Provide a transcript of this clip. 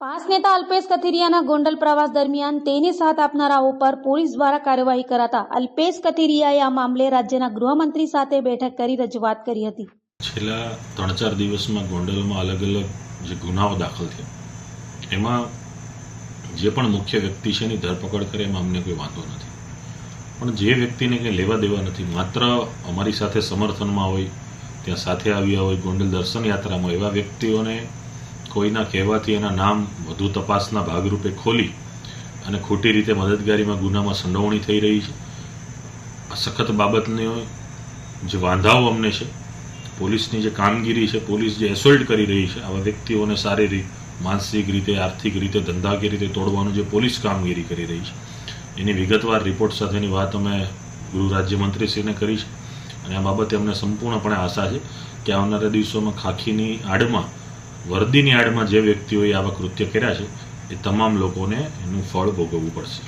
Pass નેતા અલ્પેશ કથિરિયાના ગોંડલ પ્રવાસ દરમિયાન તેને સાથ આપનારાઓ પર પોલીસ દ્વારા કાર્યવાહી કરાતા અલ્પેશ કથિરિયાએ આ મામલે રાજ્યના ગૃહમંત્રી સાથે બેઠક કરી રજૂઆત કરી હતી। છેલ્લા 3-4 દિવસમાં ગોંડલમાં અલગ અલગ જે ગુનાઓ દાખલ થયા એમાં જે પણ મુખ્ય વ્યક્તિ છે એની ધરપકડ કરે એમાં અમને કોઈ વાંધો નથી, પણ જે વ્યક્તિને કંઈ લેવા દેવા નથી, માત્ર અમારી સાથે સમર્થનમાં હોય, ત્યાં સાથે આવ્યા હોય, ગોંડલ દર્શન યાત્રામાં એવા વ્યક્તિઓને કોઈના કહેવાથી એના નામ વધુ તપાસના ભાગરૂપે ખોલી અને ખોટી રીતે મદદગારીમાં ગુનામાં સંડોવણી થઈ રહી છે। આ સખત બાબતની જે વાંધાઓ અમને છે, પોલીસની જે કામગીરી છે, પોલીસ જે એસોલ્ટ કરી રહી છે, આવા વ્યક્તિઓને શારીરિક, માનસિક રીતે, આર્થિક રીતે, ધંધાકીય રીતે તોડવાનું જે પોલીસ કામગીરી કરી રહી છે એની વિગતવાર રિપોર્ટ સાથેની વાત અમે ગૃહ રાજ્યમંત્રીશ્રીને કરી છે અને આ બાબતે અમને સંપૂર્ણપણે આશા છે કે આવનારા દિવસોમાં ખાખીની આડમાં, વર્દીની આડમાં જે વ્યક્તિઓએ આવા કૃત્ય કર્યા છે એ તમામ લોકોને એનું ફળ ભોગવવું પડશે।